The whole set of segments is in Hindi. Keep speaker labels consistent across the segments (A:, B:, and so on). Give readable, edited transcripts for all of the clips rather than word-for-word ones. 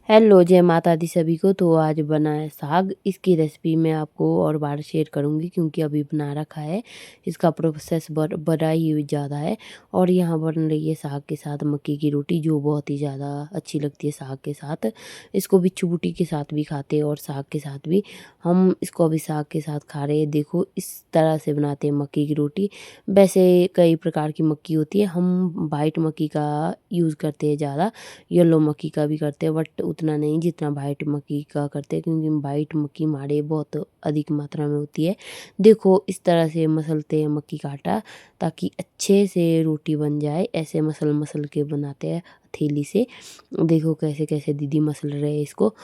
A: हेलो, जय माता दी सभी को। तो आज बना है साग। इसकी रेसिपी मैं आपको और बार शेयर करूँगी क्योंकि अभी बना रखा है। इसका प्रोसेस बड़ा ही ज़्यादा है। और यहाँ बन रही है साग के साथ मक्की की रोटी, जो बहुत ही ज़्यादा अच्छी लगती है साग के साथ। इसको बिच्छू बूटी के साथ भी खाते हैं और साग के साथ भी। हम इसको अभी साग के साथ खा रहे हैं। देखो इस तरह से बनाते हैं मक्की की रोटी। वैसे कई प्रकार की मक्की होती है, हम वाइट मक्की का यूज़ करते हैं ज़्यादा। येलो मक्की का भी करते हैं बट उतना नहीं जितना वाइट मक्की का करते हैं, क्योंकि वाइट मक्की हमारे बहुत अधिक मात्रा में होती है। देखो इस तरह से मसलते हैं मक्की का आटा ताकि अच्छे से रोटी बन जाए। ऐसे मसल मसल के बनाते हैं हथेली से। देखो कैसे कैसे दीदी मसल रहे हैं इसको,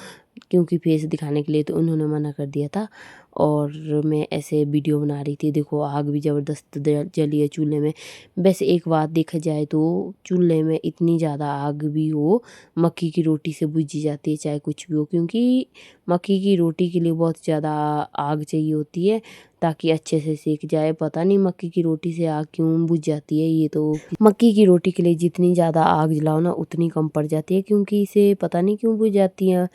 A: क्योंकि फेस दिखाने के लिए तो उन्होंने मना कर दिया था। और मैं ऐसे वीडियो बना रही थी। देखो आग भी ज़बरदस्त जली है चूल्हे में। वैसे एक बात देखा जाए तो चूल्हे में इतनी ज़्यादा आग भी हो, मक्की की रोटी से बुझ जाती है, चाहे कुछ भी हो, क्योंकि मक्की की रोटी के लिए बहुत ज़्यादा आग चाहिए होती है ताकि अच्छे से सेक जाए। पता नहीं मक्की की रोटी से आग क्यों बुझ जाती है। ये तो मक्की की रोटी के लिए जितनी ज़्यादा आग जलाओ ना उतनी कम पड़ जाती है, क्योंकि इसे पता नहीं क्यों बुझ जाती है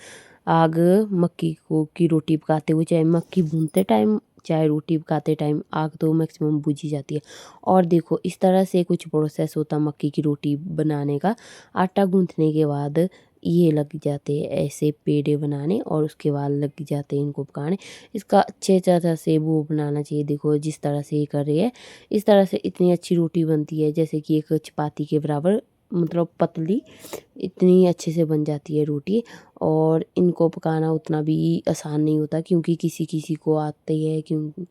A: आग। मक्की को की रोटी पकाते हुए, चाहे मक्की भूनते टाइम चाहे रोटी पकाते टाइम, आग तो मैक्सिमम बुझ ही जाती है। और देखो इस तरह से कुछ प्रोसेस होता मक्की की रोटी बनाने का। आटा गूंथने के बाद ये लग जाते हैं ऐसे पेड़े बनाने, और उसके बाद लग जाते हैं इनको पकाने। इसका अच्छे तरह से वो बनाना चाहिए। देखो जिस तरह से ये कर रही है, इस तरह से इतनी अच्छी रोटी बनती है जैसे कि एक चपाती के बराबर, मतलब पतली इतनी अच्छे से बन जाती है रोटी। और इनको पकाना उतना भी आसान नहीं होता, क्योंकि किसी किसी को आते है, क्यों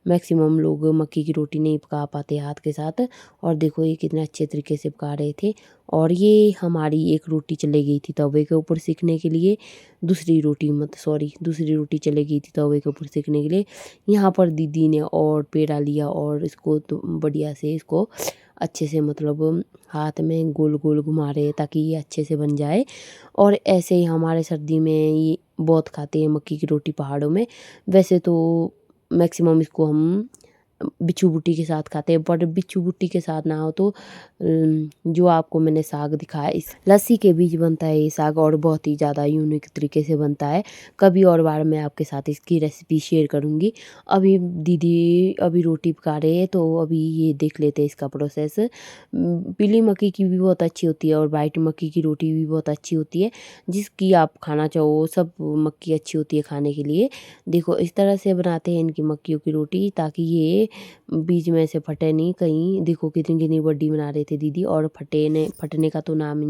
A: मैक्सिमम लोग मक्की की रोटी नहीं पका पाते हाथ के साथ। और देखो ये कितने अच्छे तरीके से पका रहे थे। और ये हमारी एक रोटी चली गई थी तवे के ऊपर सेकने के लिए। दूसरी रोटी चली गई थी तवे के ऊपर सेकने के लिए। यहाँ पर दीदी ने और पेड़ा लिया और इसको तो बढ़िया से इसको अच्छे से, मतलब हाथ में गोल गोल घुमा रहे ताकि ये अच्छे से बन जाए। और ऐसे ही हमारे सर्दी में ये बहुत खाते हैं मक्की की रोटी पहाड़ों में। वैसे तो मैक्सिमम इसको हम बिच्छू बूटी के साथ खाते हैं, पर बिच्छू बूटी के साथ ना हो तो जो आपको मैंने साग दिखाया, इस लस्सी के बीज बनता है ये साग, और बहुत ही ज़्यादा यूनिक तरीके से बनता है। कभी और बार मैं आपके साथ इसकी रेसिपी शेयर करूँगी। अभी दीदी अभी रोटी पका रहे हैं तो अभी ये देख लेते हैं इसका प्रोसेस। पीली मक्की की भी बहुत अच्छी होती है और वाइट मक्की की रोटी भी बहुत अच्छी होती है। जिसकी आप खाना चाहो, सब मक्की अच्छी होती है खाने के लिए। देखो इस तरह से बनाते हैं इनकी मक्कियों की रोटी ताकि ये बीच में से फटे नहीं कहीं। देखो कितनी कितनी बड़ी बना रहे थे दीदी, और फटने का तो नाम ही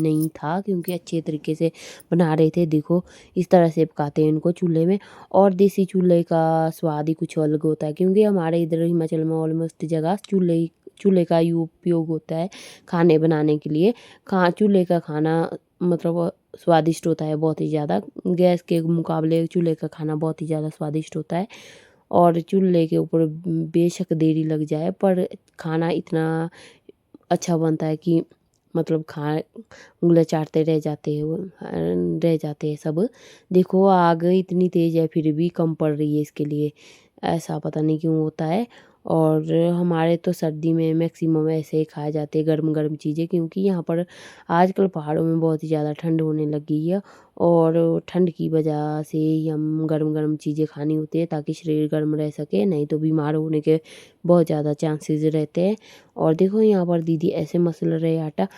A: नहीं था, क्योंकि अच्छे तरीके से बना रहे थे। देखो इस तरह से पकाते हैं इनको चूल्हे में। और देसी चूल्हे का स्वाद ही कुछ अलग होता है, क्योंकि हमारे इधर हिमाचल में ऑलमोस्ट जगह चूल्हे का ही उपयोग होता है खाने बनाने के लिए। चूल्हे का खाना मतलब स्वादिष्ट होता है बहुत ही ज़्यादा। गैस के मुकाबले चूल्हे का खाना बहुत ही ज़्यादा स्वादिष्ट होता है। और चूल्हे के ऊपर बेशक देरी लग जाए, पर खाना इतना अच्छा बनता है कि मतलब उँगलियाँ चाटते रह जाते हैं सब। देखो आग इतनी तेज़ है फिर भी कम पड़ रही है इसके लिए, ऐसा पता नहीं क्यों होता है। और हमारे तो सर्दी में मैक्सिमम ऐसे ही खाए जाते हैं गर्म गर्म चीज़ें, क्योंकि यहाँ पर आजकल पहाड़ों में बहुत ही ज़्यादा ठंड होने लग गई है। और ठंड की वजह से ही हम गर्म गर्म चीज़ें खानी होती है ताकि शरीर गर्म रह सके, नहीं तो बीमार होने के बहुत ज़्यादा चांसेस रहते हैं। और देखो यहाँ पर दीदी ऐसे मसल रहे आटा।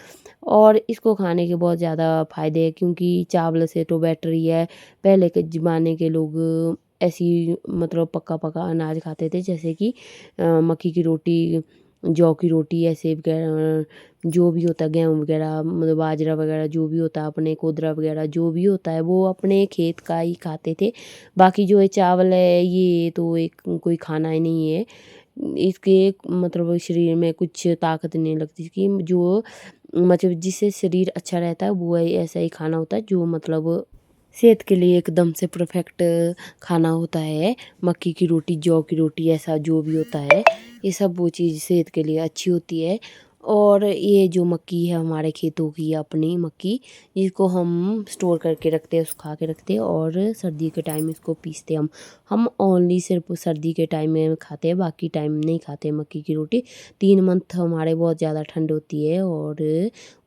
A: और इसको खाने के बहुत ज़्यादा फ़ायदे हैं, क्योंकि चावल से तो बेटर ही है। पहले के ज़माने के लोग ऐसी मतलब पका पका अनाज खाते थे, जैसे कि मक्की की रोटी, जौ की रोटी, ऐसे वगैरह जो भी होता है, गेहूँ वगैरह, मतलब बाजरा वगैरह जो भी होता है, अपने कोदरा वगैरह जो भी होता है वो अपने खेत का ही खाते थे। बाकी जो ये चावल है ये तो एक कोई खाना ही नहीं है। इसके मतलब शरीर में कुछ ताकत नहीं लगती, कि जो मतलब जिससे शरीर अच्छा रहता है वो ऐसा ही खाना होता है जो मतलब सेहत के लिए एकदम से परफेक्ट खाना होता है। मक्की की रोटी, जौ की रोटी, ऐसा जो भी होता है ये सब वो चीज़ सेहत के लिए अच्छी होती है। और ये जो मक्की है हमारे खेतों की अपनी मक्की, इसको हम स्टोर करके रखते हैं, सुखा के रखते हैं और सर्दी के टाइम इसको पीसते हैं हम ओनली सिर्फ सर्दी के टाइम में खाते हैं, बाकी टाइम नहीं खाते मक्की की रोटी। 3 मंथ हमारे बहुत ज़्यादा ठंड होती है और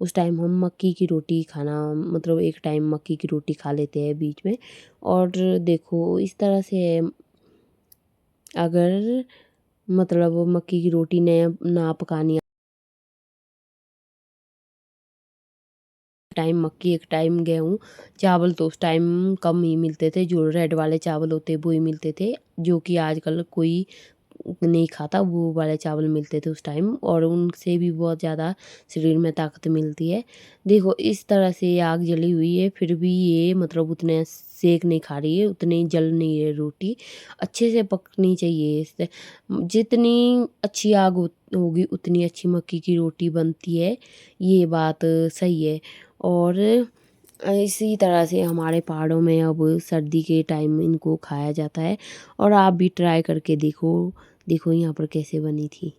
A: उस टाइम हम मक्की की रोटी खाना मतलब एक टाइम मक्की की रोटी खा लेते हैं बीच में। और देखो इस तरह से अगर मतलब मक्की की रोटी ने ना पकानी टाइम मक्की एक टाइम गेहूँ चावल तो उस टाइम कम ही मिलते थे, जो रेड वाले चावल होते वो ही मिलते थे, जो कि आजकल कोई नहीं खाता, वो वाले चावल मिलते थे उस टाइम और उनसे भी बहुत ज़्यादा शरीर में ताकत मिलती है। देखो इस तरह से आग जली हुई है फिर भी ये मतलब उतने सेक नहीं खा रही है, उतनी जल नहीं है रोटी, अच्छे से पकनी चाहिए इससे। जितनी अच्छी आग होगी उतनी अच्छी मक्की की रोटी बनती है, ये बात सही है। और इसी तरह से हमारे पहाड़ों में अब सर्दी के टाइम में इनको खाया जाता है और आप भी ट्राई करके देखो। देखो यहाँ पर कैसे बनी थी।